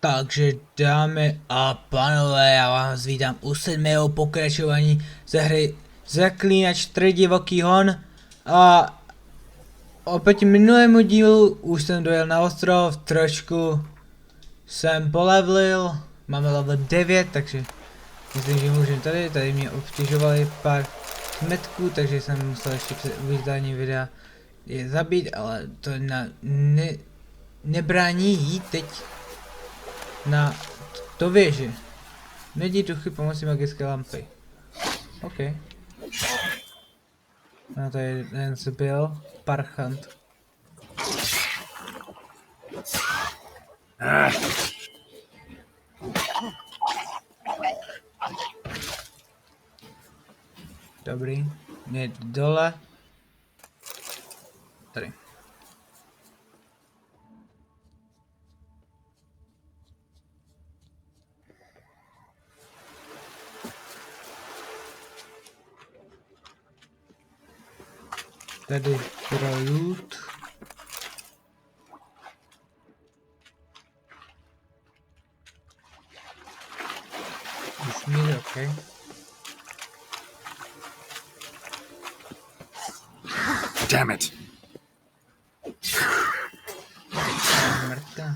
Takže dámy a pánové, já vás vítám u 7. pokračování ze hry Zaklínač 3 divoký hon a oproti minulému dílu už jsem dojel na ostrov, trošku jsem polevlil, máme level 9, takže myslím, že můžeme tady mě obtěžovali pár metků, takže jsem musel ještě před vyzdáním videa je zabít, ale to nebrání jít teď na to věži. Nedí duchy pomocí magické lampy. OK. No tady jeden zbyl. Parchant. Dobrý. Jde dole. Tady. Tady pro loot. Už mi OK. Damn it. Mrtka.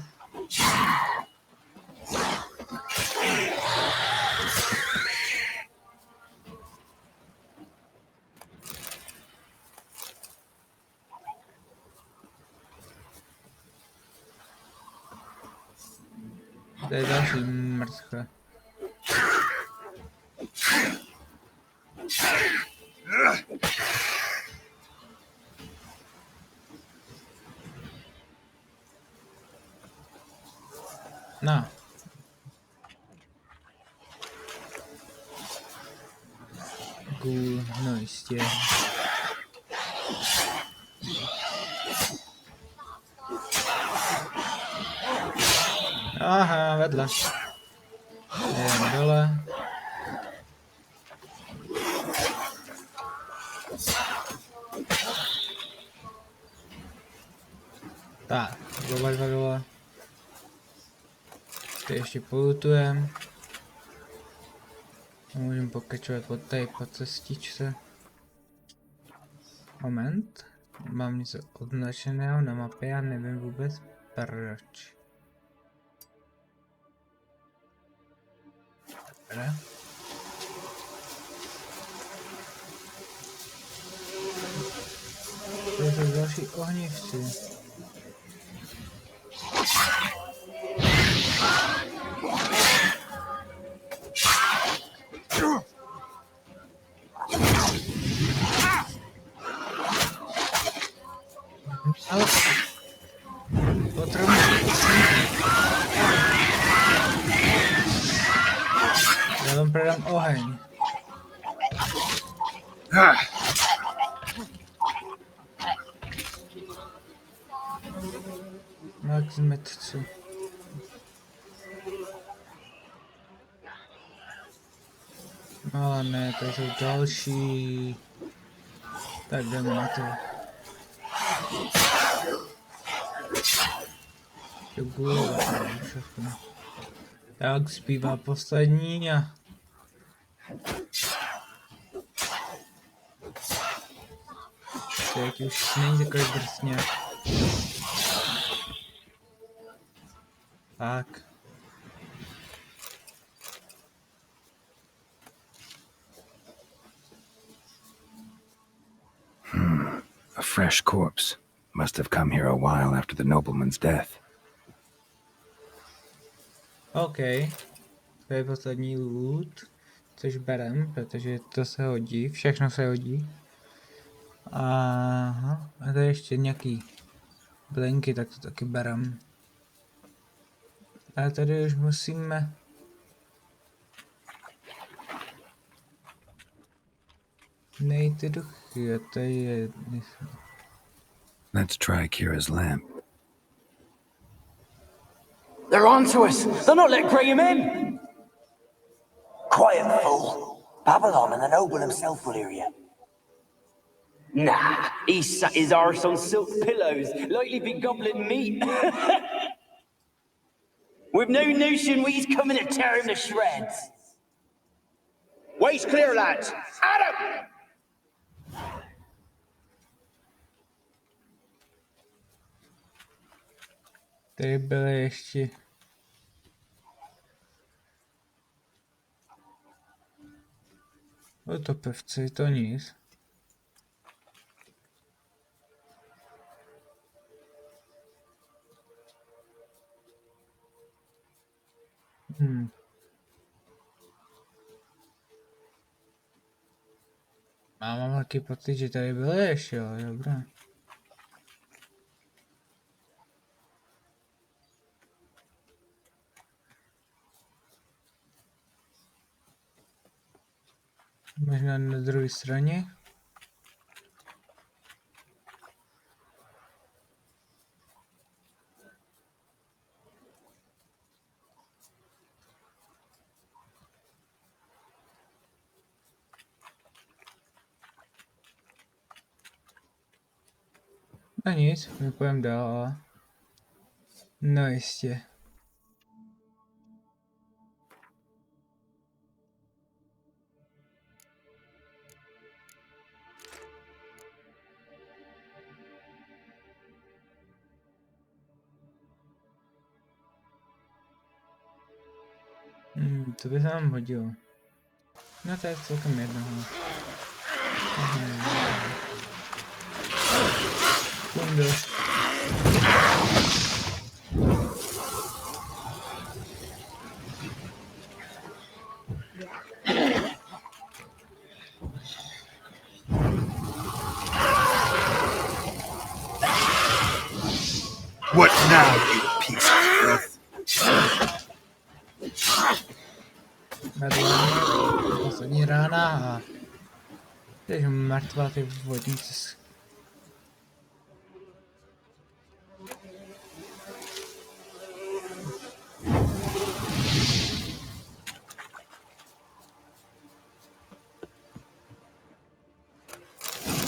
To je další mrtka. No. Cool, no jistě. Aha, vedle. Jdeme dole. Tak, oba dva dole. Teď ještě polutujeme. Můžeme pokračovat od tady po cestičce. Moment. Mám něco označeného na mapě, já nevím vůbec proč. Dobré. To jsou další ohnivci. Ale potřebuji. Já vám predám oheň. Max metců. No ale ne, to jsou další. Tak jdeme na to. Jak zpívá poslední a... Jak už není takový drsně. Tak. A fresh corpse. Must have come here a while after the nobleman's death. OK. To je poslední loot. Což berem, protože to se hodí. Všechno se hodí. Aha. A tady ještě nějaký blinky, tak to taky berem. Ale tady už musíme... nejít ty duchy, a tady je... Let's try Kira's lamp. They're on to us! They'll not let Graham in! Quiet, fool. Babylon and the noble himself will hear you. Nah, he sat his arse on silk pillows, likely be gobbling meat. With no notion we's coming to tear him to shreds. Waist clear, lads. Adam! Tady byly ještě... O to pevci, to nic. A mám taky pocit, že tady byly ještě, ale dobré. Možná na druhé straně. A nic, my půjdeme dál. No jistě. To by se nám hodilo. No to je celkem jednoho. Kundos. What now, you piece of filth? Poslední rána a... Teď mrtvá ty vodnice.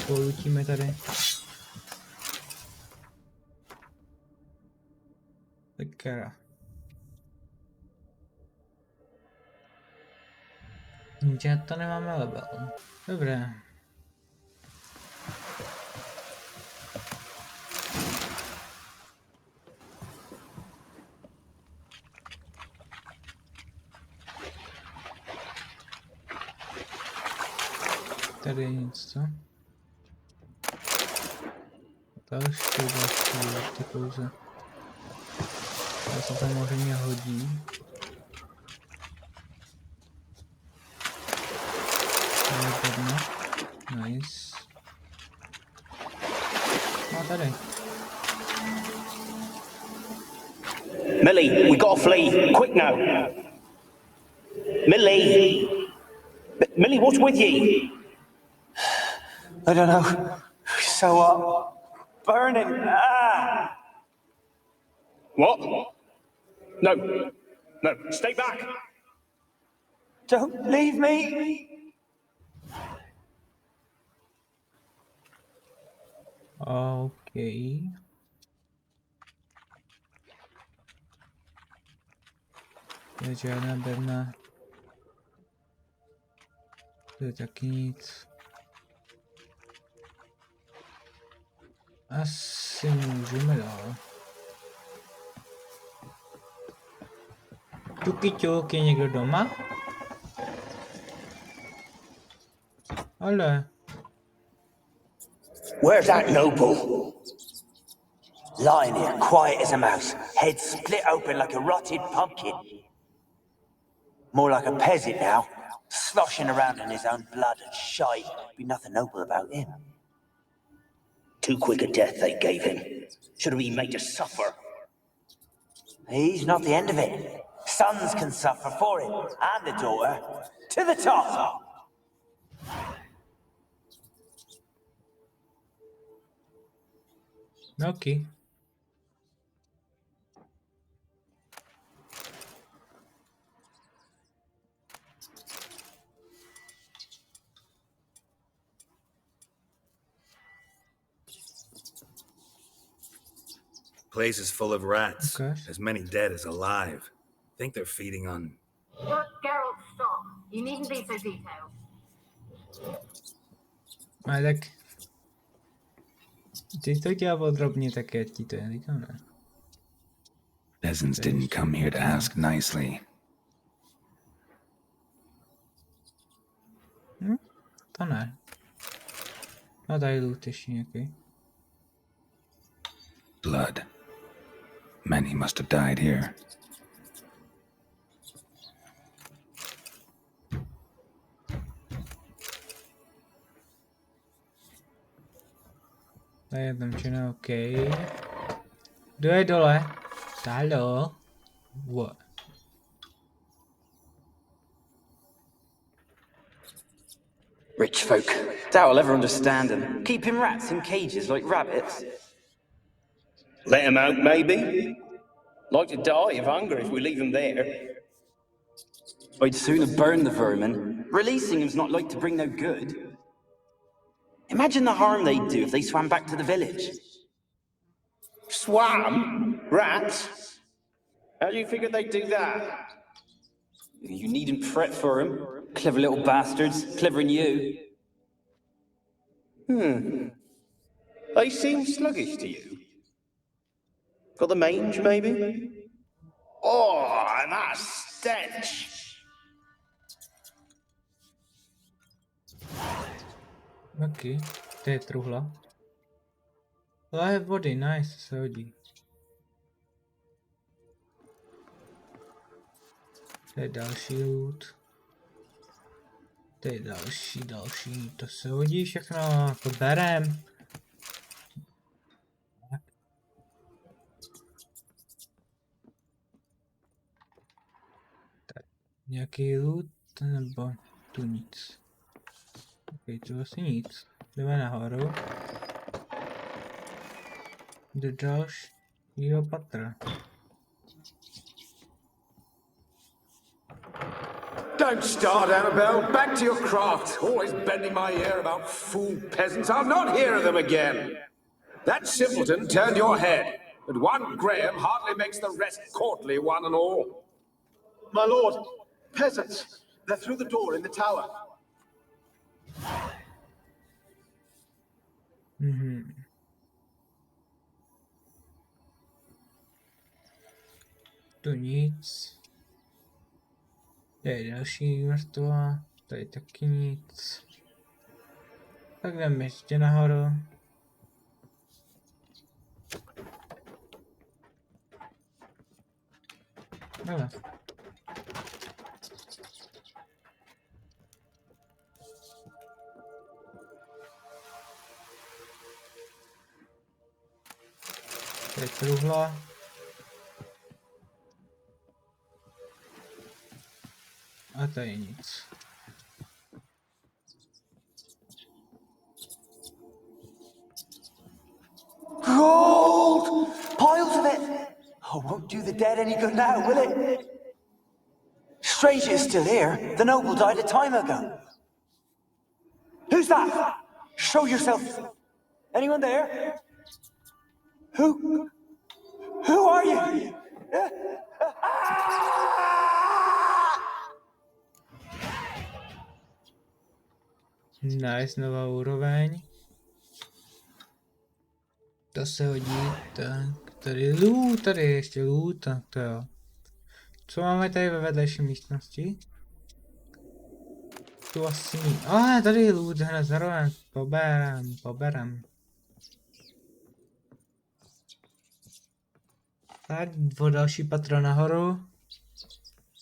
Polutíme tady. Takera. Že to nemáme level. Dobré. Tady je nic, co? Další ty kouze. To se samozřejmě hodí. Nice. No tady. Millie, we gotta flee. Quick now. Millie! Millie, what's with ye? I don't know. So what? Burning. Ah! What? No. No, stay back. Don't leave me. Okay. Je žádná bedna. To je taky nic. Asi můžeme dál. Tuky ťuk, je někdo doma? Ale. Where's that noble? Lying here, quiet as a mouse, head split open like a rotted pumpkin. More like a peasant now, sloshing around in his own blood and shite. Be nothing noble about him. Too quick a death they gave him. Should have been made to suffer. He's not the end of it. Sons can suffer for him, and the daughter. To the top! Okay. Place is full of rats. Okay. As many dead as alive. Think they're feeding on... Geralt, stop. You needn't be so detailed. Ale tak... Ty to dělá podrobně, tak já ti to říkám, ne? Peasants didn't come here to ask nicely. To ne. No tady loot ještě nějaký. Blood. Many must have died here. Tady je tam čino, OK. Kdo je dole? Halo? What? Rich folk. Doubt I'll ever understand them. Keeping rats in cages like rabbits. Let him out, maybe? Like to die of hunger if we leave him there. I'd sooner burn the vermin. Releasing him's not like to bring no good. Imagine the harm they'd do if they swam back to the village. Swam? Rats? How do you figure they'd do that? You needn't fret for him. Clever little bastards. Clever than you. They seem sluggish to you. Got the mange, maybe? Oh, and that stench! OK, to je truhla. Láhev vody, nice, se hodí. To je další loot. To je další, to se hodí všechno, jako berem. Tak, nějaký loot, nebo tu nic. OK, tu asi nic. Jdeme nahoru. Do dalšího patra. Don't start, Annabelle. Back to your craft. Always bending my ear about fool peasants. I'll not hear of them again. That simpleton turned your head, but one Graham hardly makes the rest courtly, one and all. My lord, peasants. They're through the door in the tower. Tu nic. Tady je další mrtvá, tady taky nic. Tak jdeme ještě nahoru. Hele. To je truhla. A tady nic. Gold! Piles of it! Oh, won't do the dead any good now, will it? Strange it's still here. The noble died a time ago. Who's that? Show yourself. Anyone there? Who are you? Nice, nová úroveň. To se hodí, tak tady loot, tady je ještě loot, tak to jo. Co máme tady ve vedlejší místnosti? Tu asi ní. Tady je loot hned zároveň, poberem. Tak, o další patro nahoru.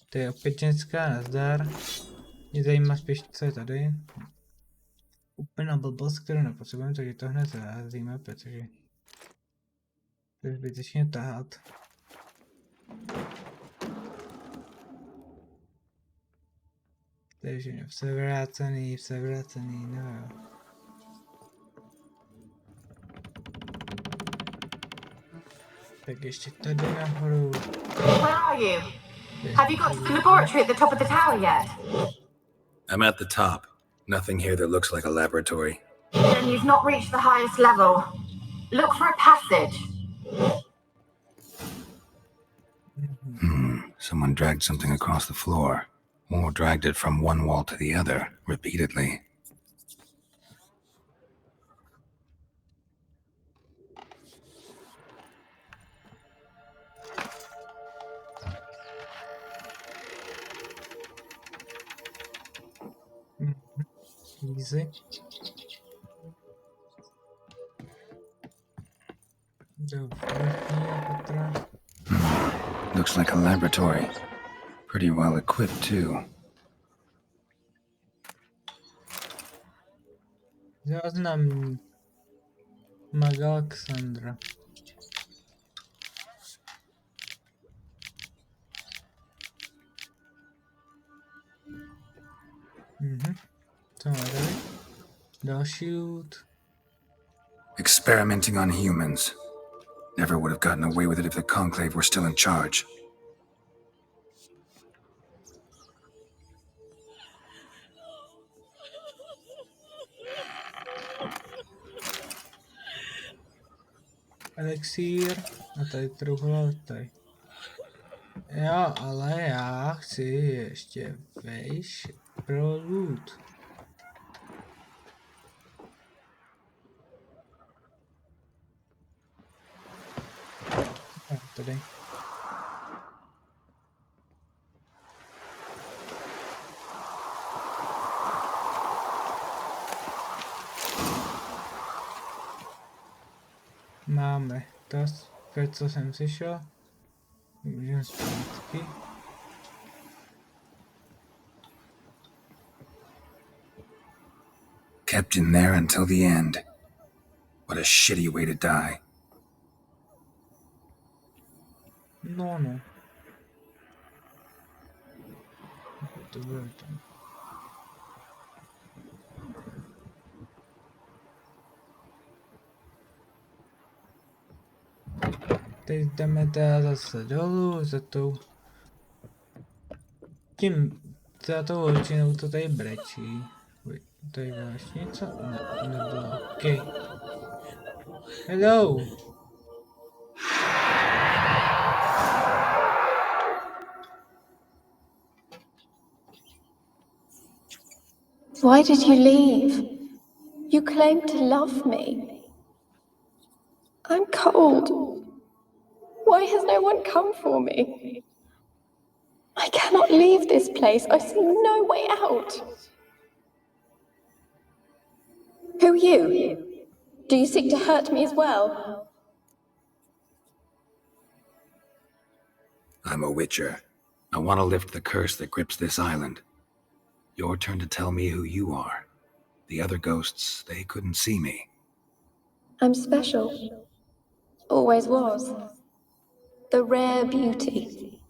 To je opět ženská, nazdar. Mě zajímá spíš, co je tady. Úplná blbost, kterou nepotřebujeme, takže to hned zaházíme, protože to je zbytečně tahat. Takže vse vrácený, no jo. Tak ještě tady nahoru. Where are you? Have you got to the laboratory at the top of the tower yet? I'm at the top. Nothing here that looks like a laboratory. Then you've not reached the highest level. Look for a passage. Someone dragged something across the floor, or dragged it from one wall to the other, repeatedly. Easy. Do vrchního patra. Looks like a laboratory. Pretty well equipped, too. Záznamník. Alexandra. Co máme tady? Další loot. Experimenting on humans. Never would have gotten away with it if the Conclave were still in charge. Elixír. A tady truhla, tady. Jo, ale já chci ještě vejš pro loot. Tady. Máme to, co jsem si šel. Můžeme zpátky. Kept in there until the end. What a shitty way to die. No. To bylo tam. Teď jdeme teda zase dolů za tou... za tou holčinou to tady brečí. Tady bylo ještě něco? Ne, nebylo. OK. Hello! Why did you leave? You claimed to love me. I'm cold. Why has no one come for me? I cannot leave this place. I see no way out. Who are you? Do you seek to hurt me as well? I'm a Witcher. I want to lift the curse that grips this island. Your turn to tell me who you are. The other ghosts, they couldn't see me. I'm special. Always was. The rare beauty.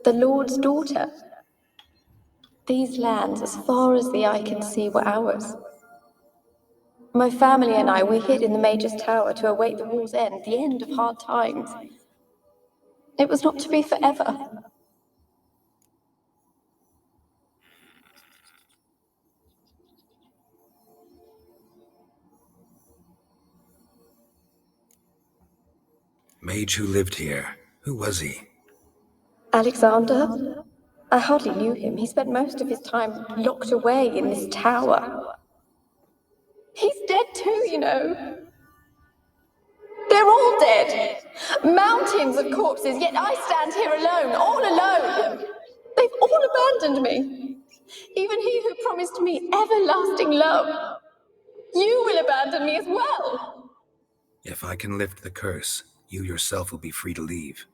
The Lord's daughter. These lands, as far as the eye can see, were ours. My family and I, we hid in the Major's Tower to await the war's end, the end of hard times. It was not to be forever. Mage who lived here. Who was he? Alexander? I hardly knew him. He spent most of his time locked away in this tower. He's dead too, you know. They're all dead. Mountains of corpses, yet I stand here alone, all alone. They've all abandoned me. Even he who promised me everlasting love. You will abandon me as well. If I can lift the curse, you yourself will be free to leave.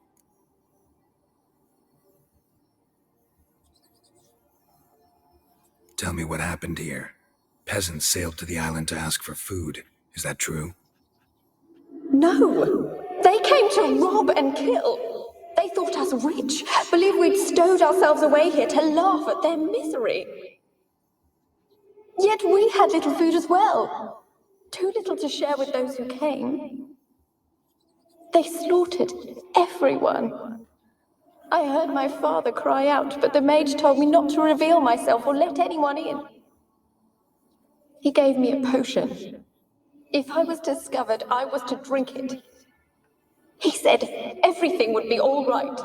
Tell me what happened here. Peasants sailed to the island to ask for food. Is that true? No. They came to rob and kill. They thought us rich, believed we'd stowed ourselves away here to laugh at their misery. Yet we had little food as well. Too little to share with those who came. They slaughtered everyone. I heard my father cry out, but the mage told me not to reveal myself or let anyone in. He gave me a potion. If I was discovered, I was to drink it. He said everything would be all right.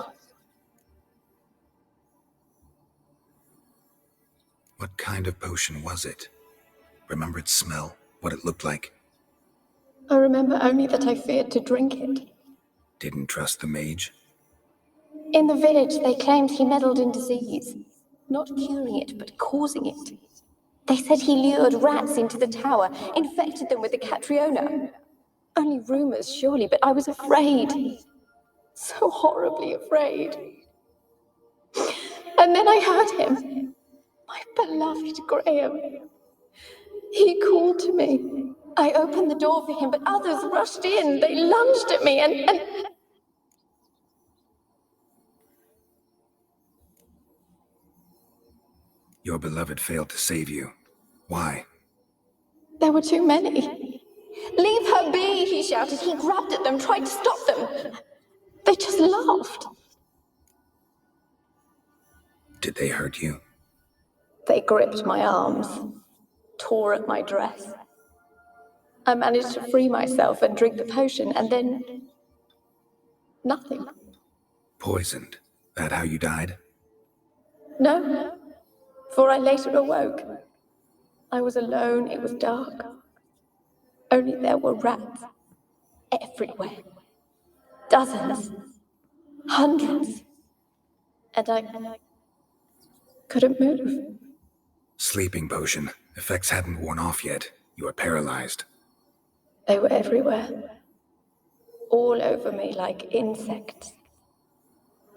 What kind of potion was it? Remember its smell? What it looked like? I remember only that I feared to drink it. Didn't trust the mage? In the village, they claimed he meddled in disease. Not curing it, but causing it. They said he lured rats into the tower, infected them with the Catriona. Only rumors, surely, but I was afraid. So horribly afraid. And then I heard him. My beloved Graham. He called to me. I opened the door for him, but others rushed in. They lunged at me and... Your beloved failed to save you. Why? There were too many. Leave her be, he shouted. He grabbed at them, tried to stop them. They just laughed. Did they hurt you? They gripped my arms, tore at my dress. I managed to free myself and drink the potion, and then... nothing. Poisoned. That how you died? No, for I later awoke. I was alone, it was dark. Only there were rats everywhere. Dozens. Hundreds. And I couldn't move. Sleeping potion. Effects hadn't worn off yet. You were paralyzed. They were everywhere. All over me like insects.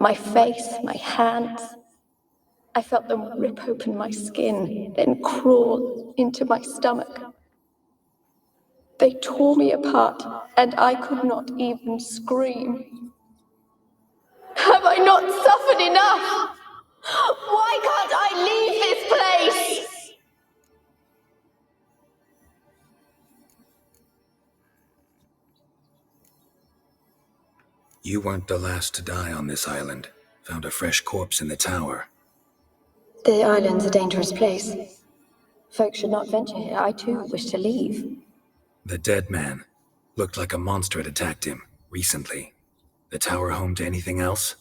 My face, my hands. I felt them rip open my skin, then crawl into my stomach. They tore me apart, and I could not even scream. Have I not suffered enough? Why can't I leave this place? You weren't the last to die on this island. Found a fresh corpse in the tower. The island's a dangerous place. Folks should not venture here. I too wish to leave. The dead man. Looked like a monster had attacked him, recently. The tower home to anything else?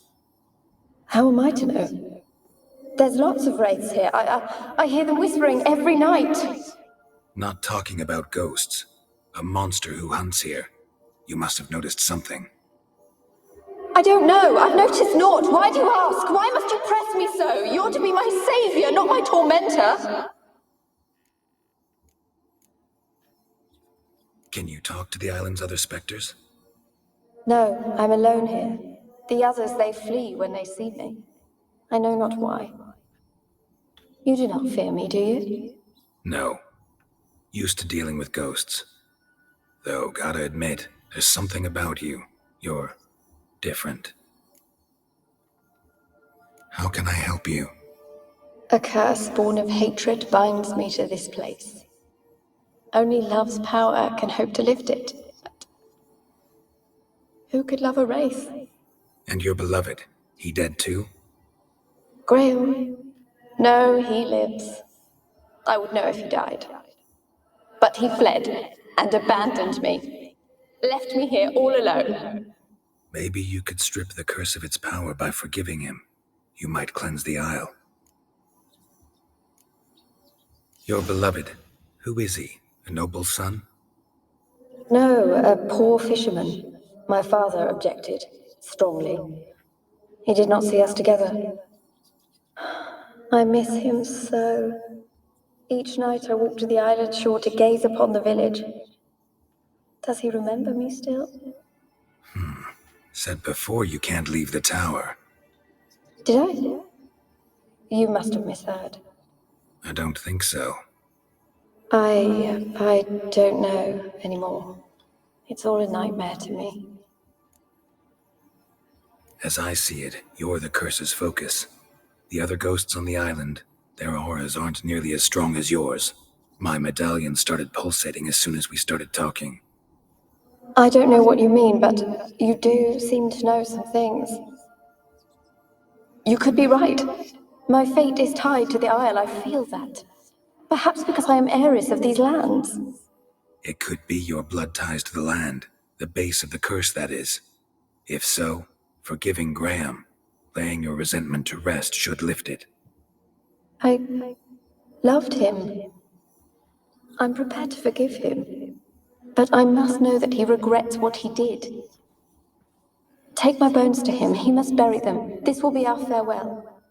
How am I to know? There's lots of wraiths here. I hear them whispering every night. Not talking about ghosts. A monster who hunts here. You must have noticed something. I don't know. I've noticed naught. Why do you ask? Why must you press me so? You're to be my savior, not my tormentor. Can you talk to the island's other specters? No, I'm alone here. The others, they flee when they see me. I know not why. You do not fear me, do you? No. Used to dealing with ghosts. Though, gotta admit, there's something about you. You're different. How can I help you? A curse born of hatred binds me to this place. Only love's power can hope to lift it. But who could love a wraith? And your beloved, he dead too? Graham? No, he lives. I would know if he died. But he fled and abandoned me. Left me here all alone. Maybe you could strip the curse of its power by forgiving him. You might cleanse the isle. Your beloved, who is he? A noble son? No, a poor fisherman. My father objected, strongly. He did not see us together. I miss him so. Each night I walk to the island shore to gaze upon the village. Does he remember me still? Said before you can't leave the tower. Did I? You must have misheard. I don't think so. I don't know anymore. It's all a nightmare to me. As I see it, you're the curse's focus. The other ghosts on the island, their auras aren't nearly as strong as yours. My medallion started pulsating as soon as we started talking. I don't know what you mean, but you do seem to know some things. You could be right. My fate is tied to the Isle, I feel that. Perhaps because I am heiress of these lands. It could be your blood ties to the land, the base of the curse, that is. If so, forgiving Graham, laying your resentment to rest should lift it. loved him. I'm prepared to forgive him. But I must know that he regrets what he did. Take my bones to him. He must bury them. This will be our farewell.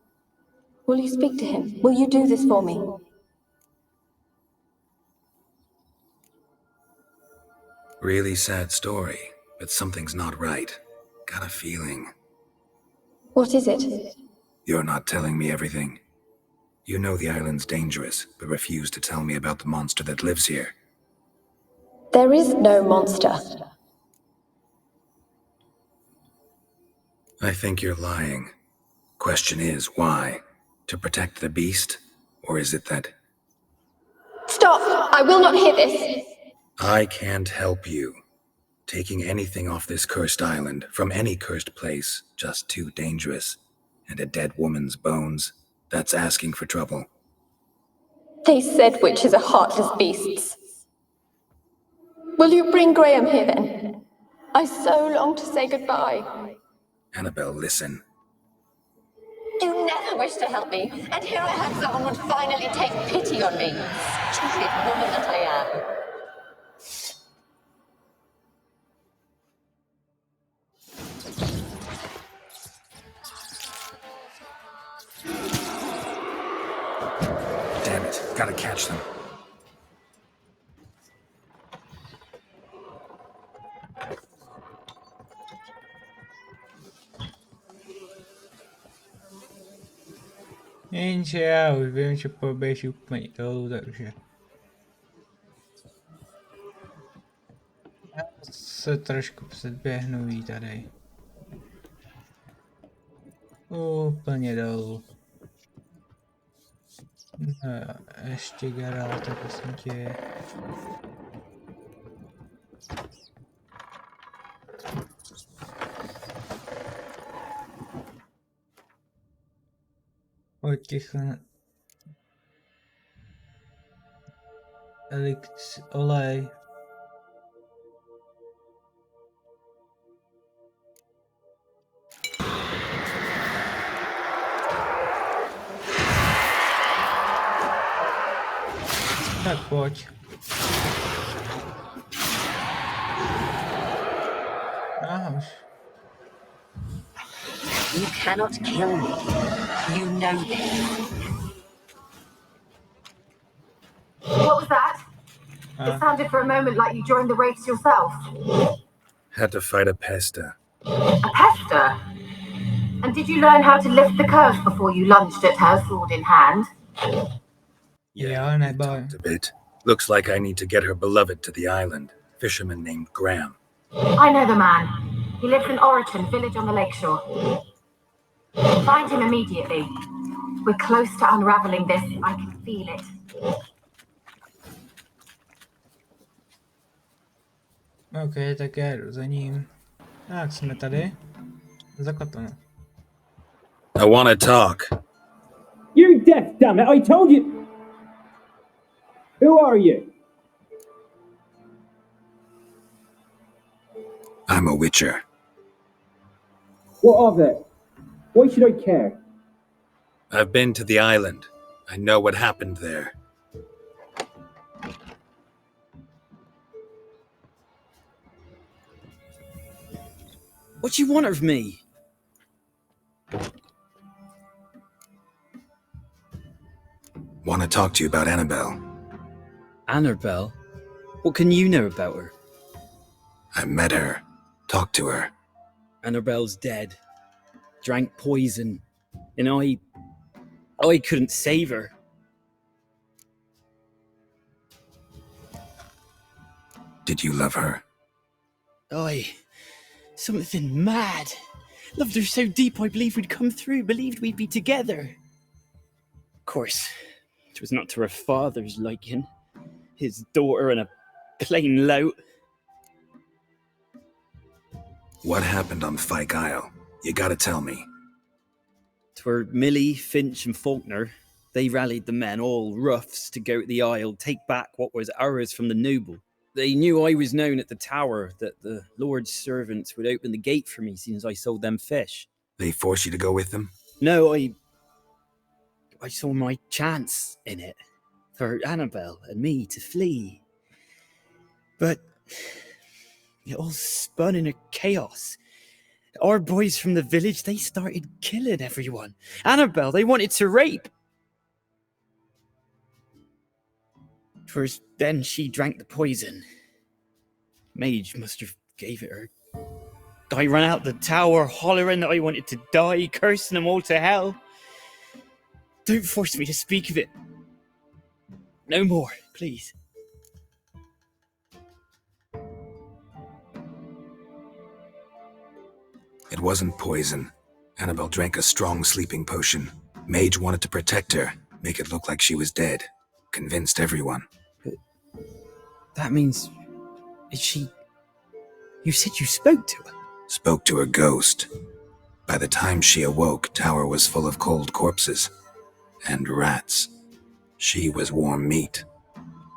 Will you speak to him? Will you do this for me? Really sad story, but something's not right. Got a feeling. What is it? You're not telling me everything. You know the island's dangerous, but refuse to tell me about the monster that lives here. There is no monster. I think you're lying. Question is, why? To protect the beast? Or is it that... Stop! I will not hear this! I can't help you. Taking anything off this cursed island, from any cursed place, just too dangerous. And a dead woman's bones, that's asking for trouble. They said witches are heartless beasts. Will you bring Graham here then? I so long to say goodbye. Annabelle, listen. You never wished to help me, and here I had someone would finally take pity on me. Stupid woman that I am. Damn it, gotta catch them. Jenže já už vím, že poběží úplně dolů, takže... Já se trošku předběhnu jí tady. Úplně dolů. No, ještě Geralt, prosím tě. Otichne. Olej. Tak pojď. Aha, už. You cannot kill me. You know this. What was that? It sounded for a moment like you joined the race yourself. Had to fight a pester. A pester? And did you learn how to lift the curse before you lunged at her, sword in hand? Yeah, I know. A bit. Looks like I need to get her beloved to the island. Fisherman named Graham. I know the man. He lives in Oriton, village on the lakeshore. Find him immediately. We're close to unraveling this. I can feel it. OK, tak já jdu za ním. Tak jsme tady. Zakotano. I wanna talk. You're deaf, damn it! I told you! Who are you? I'm a witcher. What of it? Why should I care? I've been to the island. I know what happened there. What do you want of me? Want to talk to you about Annabelle. Annabelle? What can you know about her? I met her. Talked to her. Annabelle's dead. Drank poison. And I couldn't save her. Did you love her? Something mad. Loved her so deep I believed we'd come through, believed we'd be together. Of course, it was not to her father's liking. His daughter and a plain lout. What happened on Fyke Isle? You gotta tell me. 'Twere Millie, Finch and Faulkner. They rallied the men, all roughs, to go to the Isle, take back what was ours from the noble. They knew I was known at the tower, that the Lord's servants would open the gate for me since I sold them fish. They forced you to go with them? No, I saw my chance in it. for Annabelle and me to flee. But it all spun in a chaos. Our boys from the village, they started killing everyone. Annabelle, they wanted to rape. First, then she drank the poison. Mage must have gave it her. I ran out the tower, hollering that I wanted to die, cursing them all to hell. Don't force me to speak of it. No more, please. It wasn't poison. Annabelle drank a strong sleeping potion. Mage wanted to protect her, make it look like she was dead. Convinced everyone. But that means... Is she... You said you spoke to her? Spoke to her ghost. By the time she awoke, tower was full of cold corpses. And rats. She was warm meat.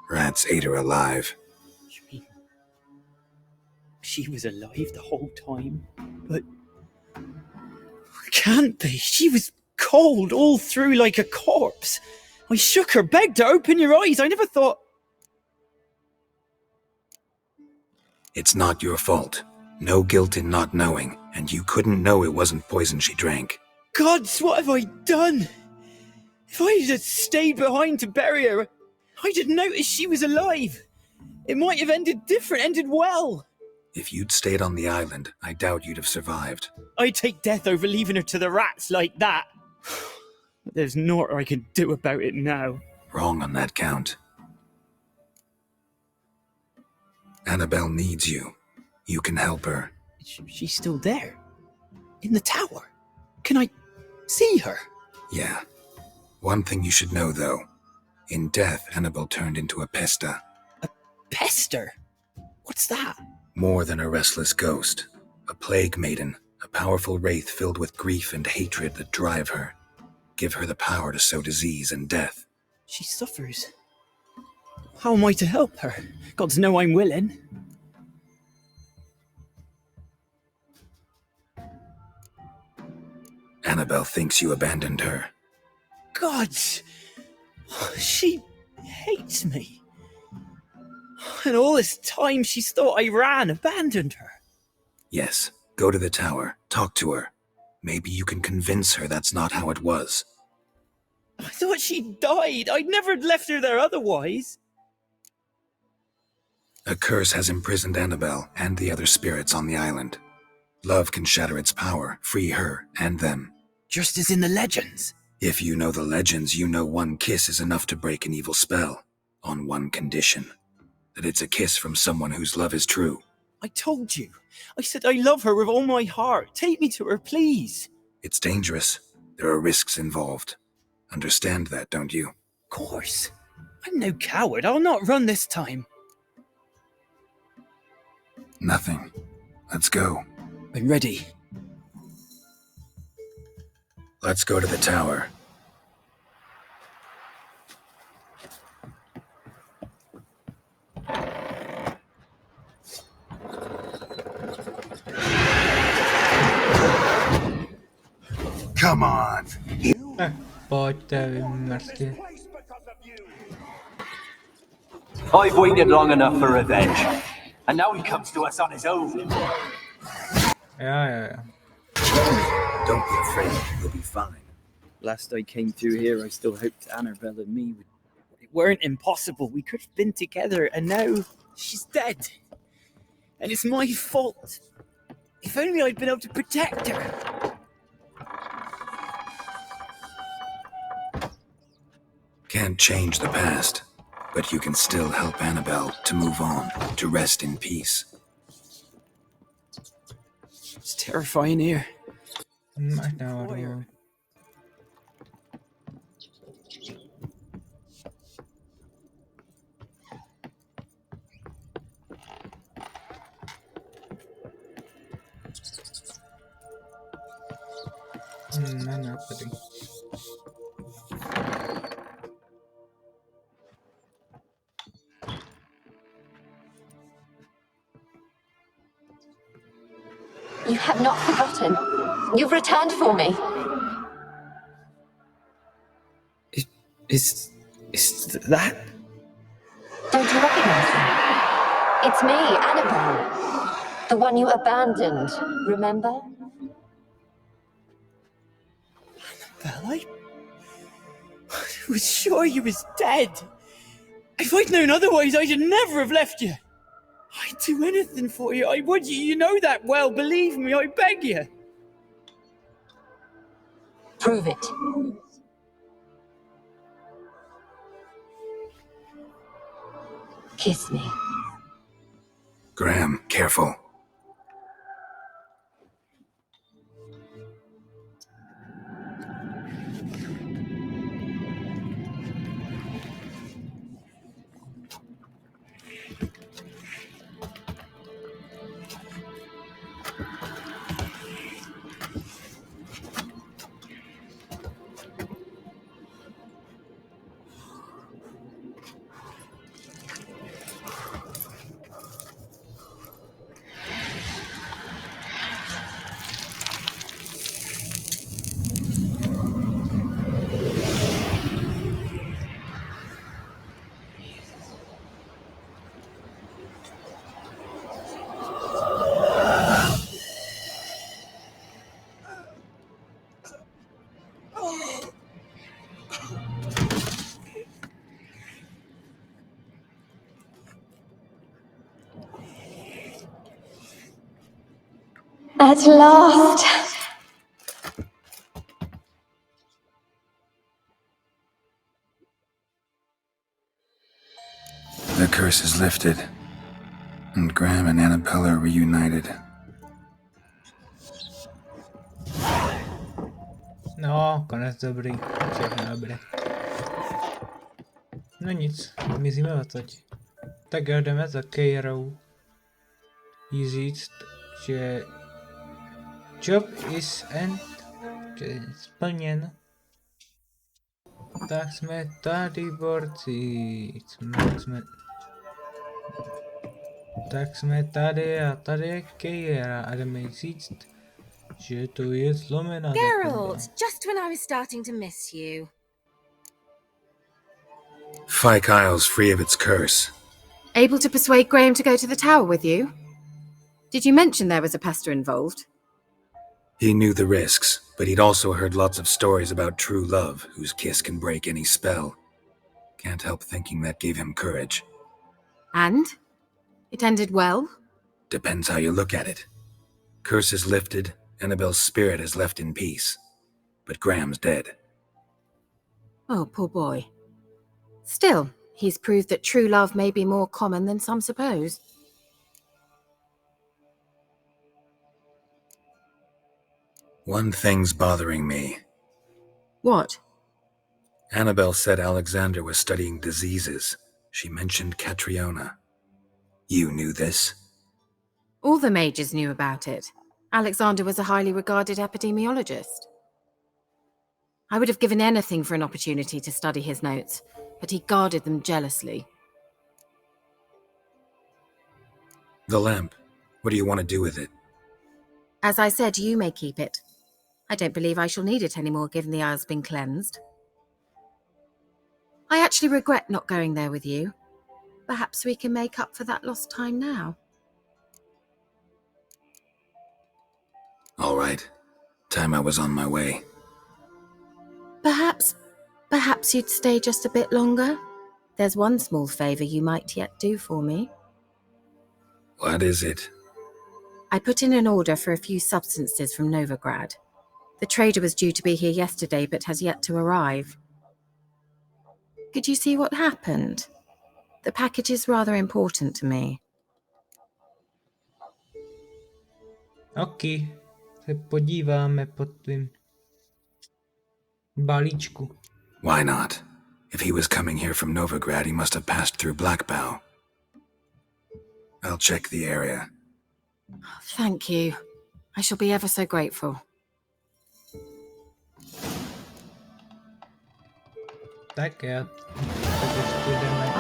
Rats ate her alive. You mean... She was alive the whole time? But... Can't be. She was cold all through like a corpse. I shook her, begged her, open your eyes. I never thought... It's not your fault. No guilt in not knowing, and you couldn't know it wasn't poison she drank. Gods, what have I done? If I had stayed behind to bury her, I didn't notice she was alive. It might have ended different, ended well. If you'd stayed on the island, I doubt you'd have survived. I'd take death over leaving her to the rats like that. But there's naught I can do about it now. Wrong on that count. Annabelle needs you. You can help her. She's still there. In the tower. Can I see her? Yeah. One thing you should know, though. In death, Annabelle turned into a pesta. A pester? What's that? More than a restless ghost. A plague maiden. A powerful wraith filled with grief and hatred that drive her. Give her the power to sow disease and death. She suffers. How am I to help her? Gods know I'm willing. Annabelle thinks you abandoned her. Gods! She hates me. And all this time she's thought I ran, abandoned her. Yes, go to the tower, talk to her. Maybe you can convince her that's not how it was. I thought she died. I'd never left her there otherwise. A curse has imprisoned Annabelle and the other spirits on the island. Love can shatter its power, free her and them. Just as in the legends. If you know the legends, you know one kiss is enough to break an evil spell. On one condition. That it's a kiss from someone whose love is true. I told you. I said I love her with all my heart. Take me to her, please. It's dangerous. There are risks involved. Understand that, don't you? Of course. I'm no coward. I'll not run this time. Nothing. Let's go. I'm ready. Let's go to the tower. Come on. Pojďte, vymrsti. I've waited long enough for revenge. And now he comes to us on his own. Yeah. Don't be afraid. You'll be fine. Last I came through here, I still hoped Annabelle and me it weren't impossible. We could have been together, and now she's dead. And it's my fault. If only I'd been able to protect her. Can't change the past, but you can still help Annabelle to move on, to rest in peace. It's terrifying here. Máš nahoru. Nenápadný. You have not forgotten. You've returned for me. Is Is that? Don't you recognize me? It's me, Annabelle. The one you abandoned, remember? Well, I was sure you was dead. If I'd known otherwise, I'd never have left you. I'd do anything for you. I would. You know that well. Believe me, I beg you. Prove it. Kiss me. Graham, careful. At last! The curse is lifted, and Graham and Annabelle are reunited. No, konec dobrý. Všechno dobré. No nic, mizíme odsaď. Tak jo, jdeme za keirou. Jí říct, že job is end, že je splněn. Tak jsme tady, borci. Tak jsme tady a tady je keira a jdeme jí říct, že to je zlomená Geralt, just when I was starting to miss you. Fyke Isle's free of its curse. Able to persuade Graham to go to the tower with you? Did you mention there was a pester involved? He knew the risks, but he'd also heard lots of stories about true love, whose kiss can break any spell. Can't help thinking that gave him courage. And? It ended well? Depends how you look at it. Curse is lifted, Annabelle's spirit is left in peace. But Graham's dead. Oh, poor boy. Still, he's proved that true love may be more common than some suppose. One thing's bothering me. What? Annabelle said Alexander was studying diseases. She mentioned Catriona. You knew this? All the mages knew about it. Alexander was a highly regarded epidemiologist. I would have given anything for an opportunity to study his notes, but he guarded them jealously. The lamp. What do you want to do with it? As I said, you may keep it. I don't believe I shall need it anymore, given the Isle's been cleansed. I actually regret not going there with you. Perhaps we can make up for that lost time now. All right. Time I was on my way. Perhaps you'd stay just a bit longer? There's one small favour you might yet do for me. What is it? I put in an order for a few substances from Novigrad. The trader was due to be here yesterday, but has yet to arrive. Could you see what happened? The package is rather important to me. Ok, se podíváme pod tvým balíčku. Why not? If he was coming here from Novigrad, he must have passed through Blackbow. I'll check the area. Thank you. I shall be ever so grateful. Tak jo. Tak ještě jdeme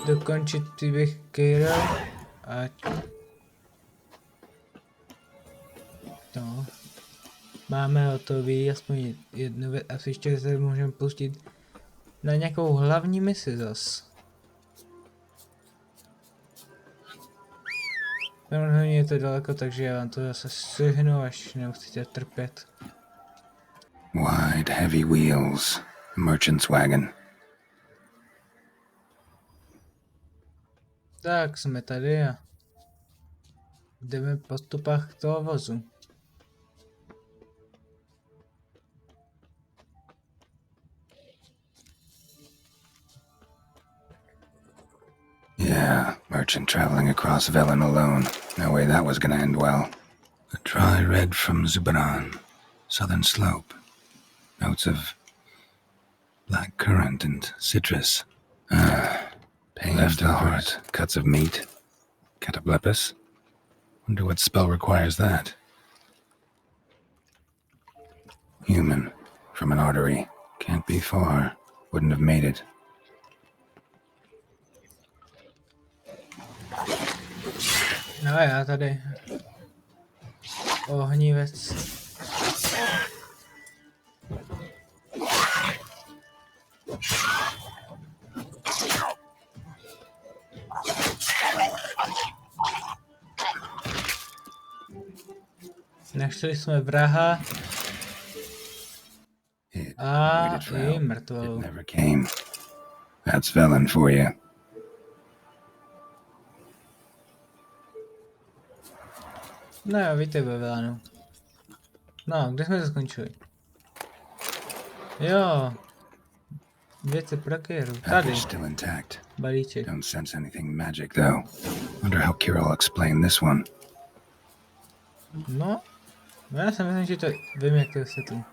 dokončit příběh keirou a no, máme hotový, aspoň jednu věc, asi ještě se můžeme pustit na nějakou hlavní misi zas. Samozřejmě je to daleko, takže já vám to zase stihnu, až nemusíte trpět. Wide, heavy wheels. A merchant's wagon. Tak, jsme tady a jdeme po stopách toho vozu. Yeah, merchant traveling across Velen alone. No way that was gonna end well. A dry red from Zubaran. Southern slope. Notes of black currant and citrus. Pain of the heart. Cuts of meat. Cataplepis. Wonder what spell requires that. Human. From an artery. Can't be far. Wouldn't have made it. No a já tady. Ohnívec. Našli jsme vraha. A i mrtvou. Never came. That's Velen for you. No jo, víte ve Velenu. No, kde jsme to skončili? Jo. Věci pro keirou. Tady. Still intact. Balíček. Don't sense anything magic though. Wonder how Keirou will explain this one. No. Já si myslím, že to vím, jak to vysvětlím.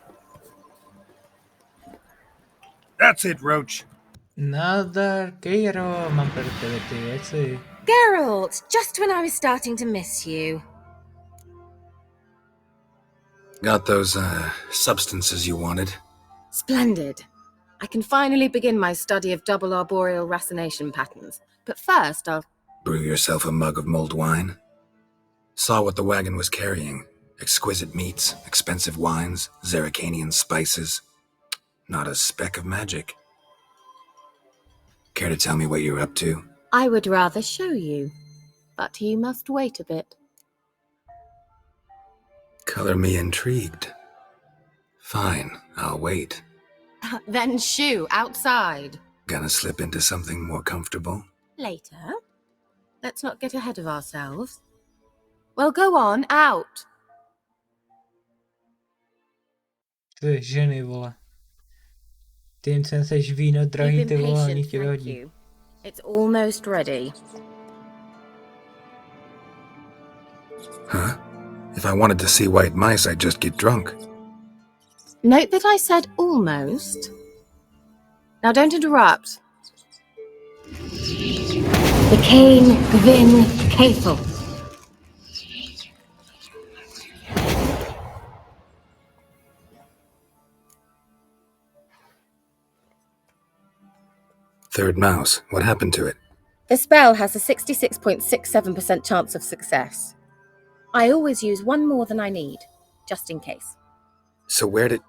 That's it, Roach. Nazdar, keirou, mám pro tebe ty věci. Geralt, just when I was starting to miss you. Got those, substances you wanted? Splendid. I can finally begin my study of double arboreal racination patterns. But first, I'll... Brew yourself a mug of mulled wine? Saw what the wagon was carrying. Exquisite meats, expensive wines, Zeracanian spices. Not a speck of magic. Care to tell me what you're up to? I would rather show you, but you must wait a bit. Color me intrigued. Fine, I'll wait. Then shoo, outside. Gonna slip into something more comfortable? Later. Let's not get ahead of ourselves. Well, go on, out. Ty ženy, vole. Ty jim sem seš víno drahý, ty vole, ani ti vyhodí. It's almost ready. Huh? If I wanted to see white mice, I'd just get drunk. Note that I said almost. Now don't interrupt. The Cain Gvin Cathel. Third mouse. What happened to it? The spell has a 66.67% chance of success. I always use one more than I need, just in case. So where did...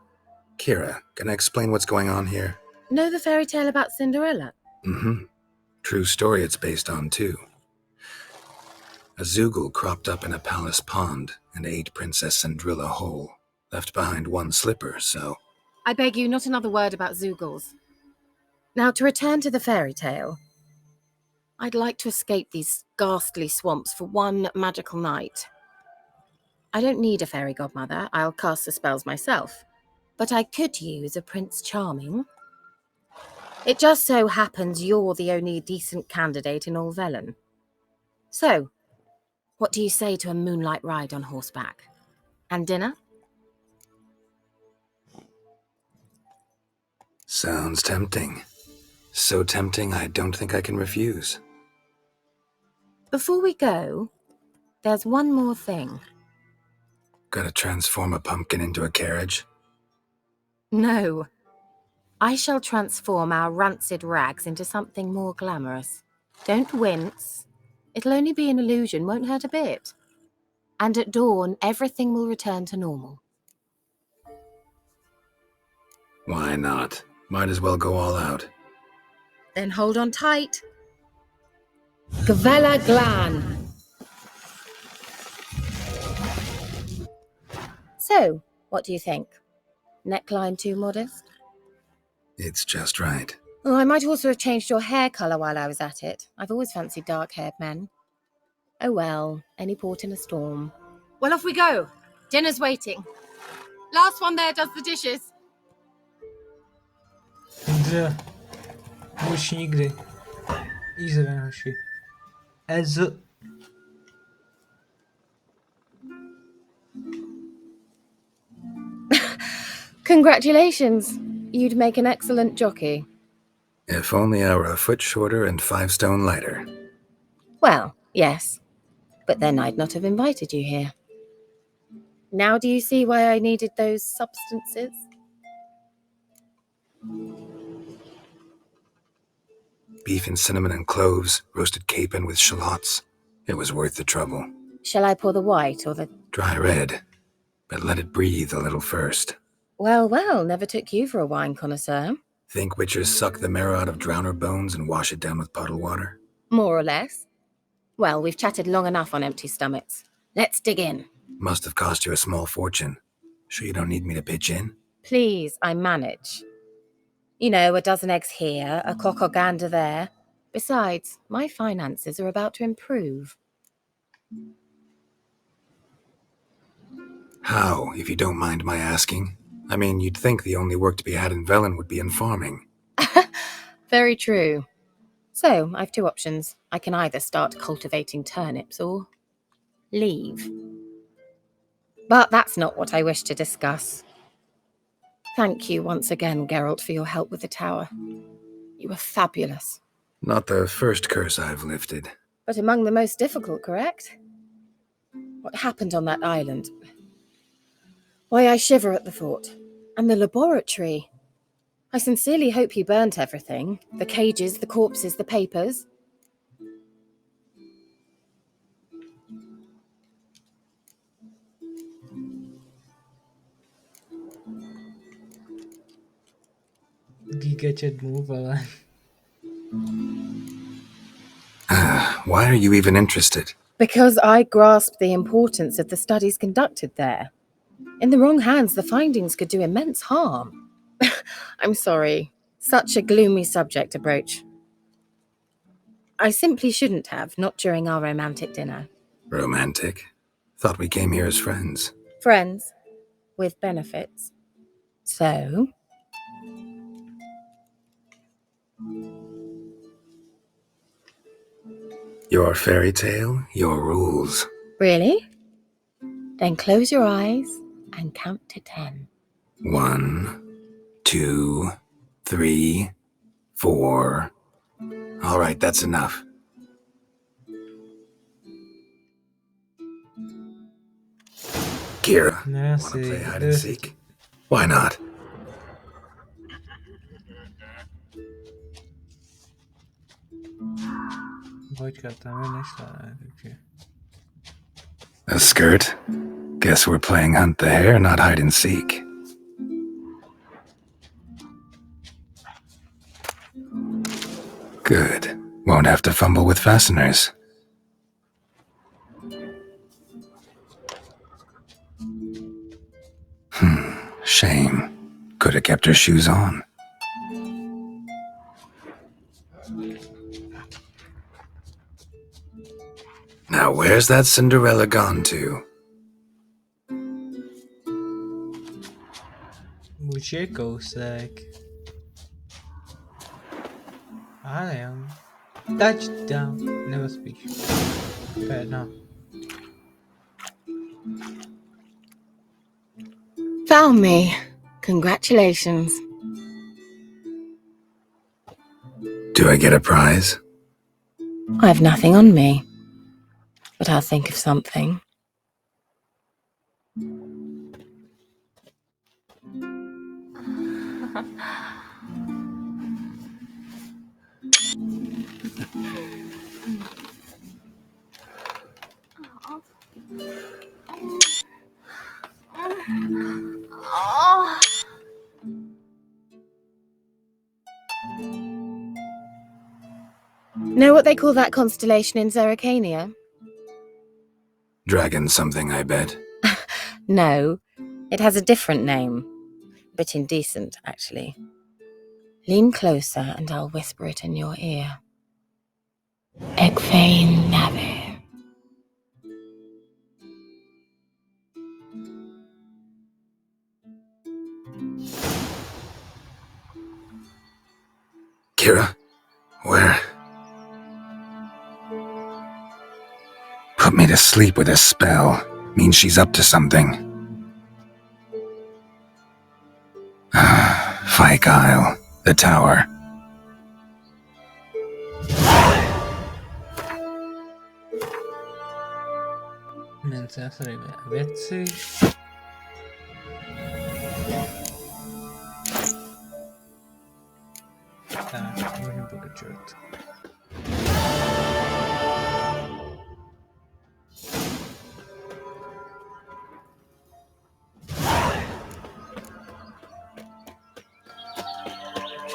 Kira, can I explain what's going on here? Know the fairy tale about Cinderella? Mm-hmm. True story it's based on, too. A Zoogle cropped up in a palace pond and ate Princess Cinderella whole. Left behind one slipper, so... I beg you, not another word about Zoogles. Now, to return to the fairy tale. I'd like to escape these ghastly swamps for one magical night. I don't need a fairy godmother, I'll cast the spells myself. But I could use a Prince Charming. It just so happens you're the only decent candidate in all Velen. So, what do you say to a moonlight ride on horseback? And dinner? Sounds tempting. So tempting I don't think I can refuse. Before we go, there's one more thing. Gotta transform a pumpkin into a carriage? No. I shall transform our rancid rags into something more glamorous. Don't wince. It'll only be an illusion, won't hurt a bit. And at dawn, everything will return to normal. Why not? Might as well go all out. Then hold on tight. Gavella Glan. So, what do you think? Neckline too modest? It's just right. Oh, I might also have changed your hair colour while I was at it. I've always fancied dark-haired men. Oh well, any port in a storm. Well, off we go. Dinner's waiting. Last one there does the dishes. Dobře. Už nikdy. Jízve, hoši. Congratulations. You'd make an excellent jockey. If only I were a foot shorter and 5 stone lighter. Well, yes. But then I'd not have invited you here. Now do you see why I needed those substances? Beef and cinnamon and cloves, roasted capon with shallots. It was worth the trouble. Shall I pour the white or the... Dry red, but let it breathe a little first. Well, well, never took you for a wine connoisseur. Think witchers suck the marrow out of drowner bones and wash it down with puddle water? More or less. Well, we've chatted long enough on empty stomachs. Let's dig in. Must have cost you a small fortune. Sure you don't need me to pitch in? Please, I manage. You know, a dozen eggs here, a cock or gander there. Besides, my finances are about to improve. How, if you don't mind my asking? I mean, you'd think the only work to be had in Velen would be in farming. Very true. So, I've 2 options. I can either start cultivating turnips or leave. But that's not what I wish to discuss. Thank you once again, Geralt, for your help with the tower. You were fabulous. Not the first curse I've lifted. But among the most difficult, correct? What happened on that island? Why, I shiver at the thought. And the laboratory. I sincerely hope you burnt everything. The cages, the corpses, the papers. Giga move, ale... Why are you even interested? Because I grasped the importance of the studies conducted there. In the wrong hands, the findings could do immense harm. I'm sorry. Such a gloomy subject to broach. I simply shouldn't have, not during our romantic dinner. Romantic? Thought we came here as friends. Friends. With benefits. So... Your fairy tale, your rules. Really? Then close your eyes and count to 10. 1, 2, 3, 4. All right, that's enough. Kira, wanna play hide and seek? Why not? A skirt? Guess we're playing hunt the hare, not hide and seek. Good. Won't have to fumble with fasteners. Shame. Could have kept her shoes on. Now where's that Cinderella gone to? Už je kousek. Ale jo. Touchdown. Nebo spíš. To je jedno. Found me. Congratulations. Do I get a prize? I have nothing on me. But I'll think of something. Know what they call that constellation in Zerrikania? Dragon something, I bet. No, it has a different name. Bit indecent, actually. Lean closer and I'll whisper it in your ear. Egfain Nave. Kira? Where? Put me to sleep with a spell. Means she's up to something. Fyke Isle. The tower. Mentre a sarebbe věci. Tak, můžeme pokračovat.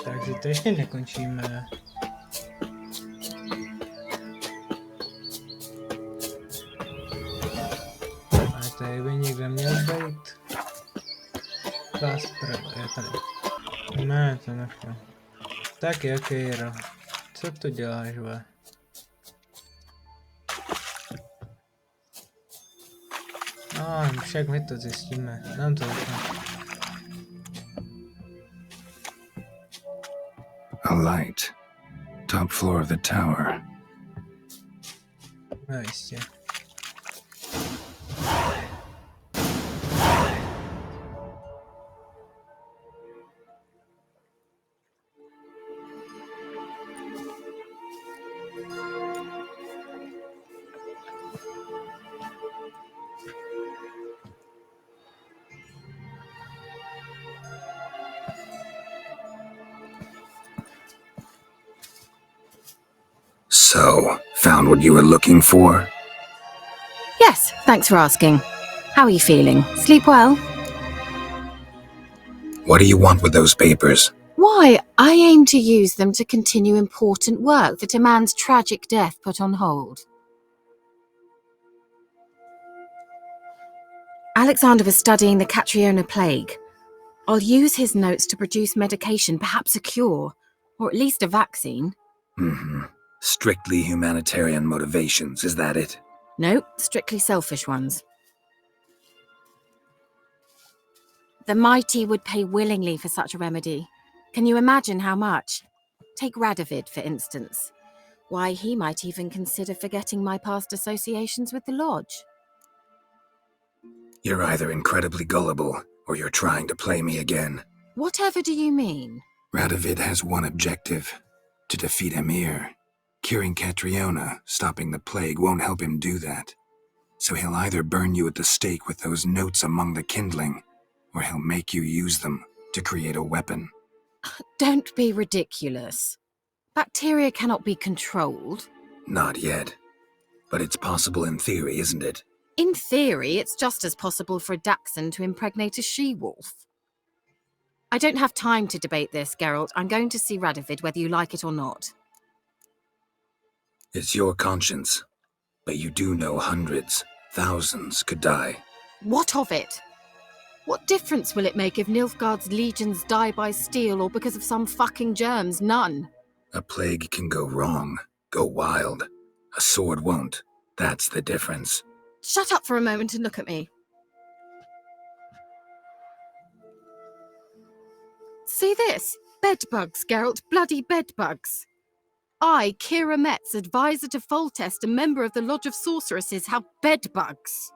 Takže to ještě nekončíme. Ale tady by někde měl být. Kasper, je tady. Ne, to nechci. Tak jo, Keiro. Co to děláš, ve? No, však my to zjistíme. Nám to řekne. A light. Top floor of the tower. No jistě. So, found what you were looking for? Yes, thanks for asking. How are you feeling? Sleep well? What do you want with those papers? Why, I aim to use them to continue important work that a man's tragic death put on hold. Alexander was studying the Catriona plague. I'll use his notes to produce medication, perhaps a cure, or at least a vaccine. Mm-hmm. Strictly humanitarian motivations, is that it? No, strictly selfish ones. The mighty would pay willingly for such a remedy. Can you imagine how much? Take Radovid, for instance. Why, he might even consider forgetting my past associations with the Lodge. You're either incredibly gullible, or you're trying to play me again. Whatever do you mean? Radovid has one objective. To defeat Emir. Curing Catriona, stopping the plague, won't help him do that. So he'll either burn you at the stake with those notes among the kindling, or he'll make you use them to create a weapon. Don't be ridiculous. Bacteria cannot be controlled. Not yet. But it's possible in theory, isn't it? In theory, it's just as possible for a dachshund to impregnate a she-wolf. I don't have time to debate this, Geralt. I'm going to see Radovid whether you like it or not. It's your conscience. But you do know hundreds, thousands could die. What of it? What difference will it make if Nilfgaard's legions die by steel or because of some fucking germs? None. A plague can go wrong, go wild. A sword won't. That's the difference. Shut up for a moment and look at me. See this? Bedbugs, Geralt. Bloody bedbugs. I, Kira Metz, advisor to Foltest, a member of the Lodge of Sorceresses, have bedbugs.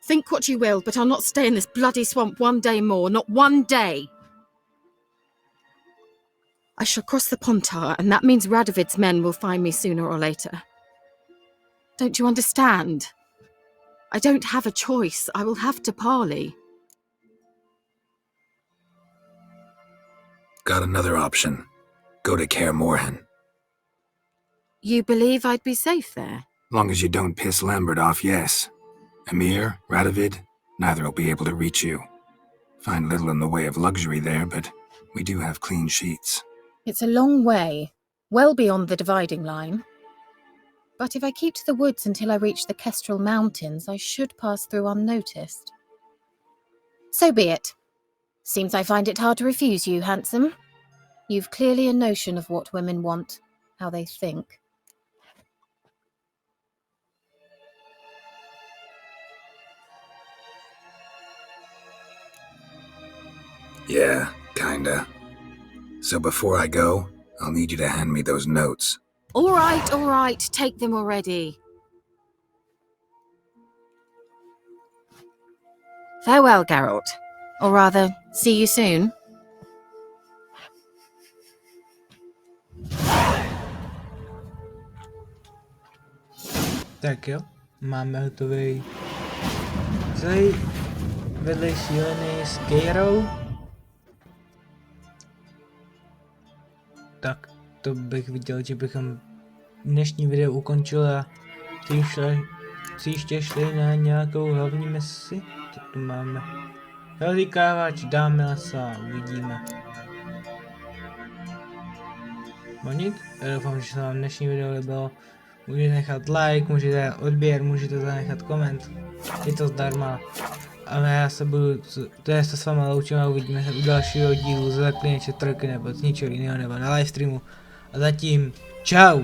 Think what you will, but I'll not stay in this bloody swamp one day more. Not one day. I shall cross the Pontar, and that means Radovid's men will find me sooner or later. Don't you understand? I don't have a choice. I will have to parley. Got another option. Go to Kaer Morhen. You believe I'd be safe there? Long as you don't piss Lambert off, yes. Emir, Radovid, neither will be able to reach you. Find little in the way of luxury there, but We do have clean sheets. It's a long way, well beyond the dividing line. But if I keep to the woods until I reach the Kestrel Mountains, I should pass through unnoticed. So be it. Seems I find it hard to refuse you, handsome. You've clearly a notion of what women want, how they think. Yeah, kinda. So before I go, I'll need you to hand me those notes. All right, take them already. Farewell, Geralt. Or rather, see you soon. Tak jo, máme hotový celý vedle šílený s keirou. Tak to bych viděl, že bychom dnešní video ukončili a příště šli na nějakou hlavní misi. Tak tu máme Velikávač, dáme lesa, uvidíme. No nic, já doufám, že se vám dnešní video líbilo. Můžete nechat like, můžete odběr, můžete zanechat koment. Je to zdarma. Ale já se budu, já se s váma loučím a uvidíme se u dalšího dílu z Zaklínače 3 nebo z ničeho jiného nebo na livestreamu. A zatím, čau!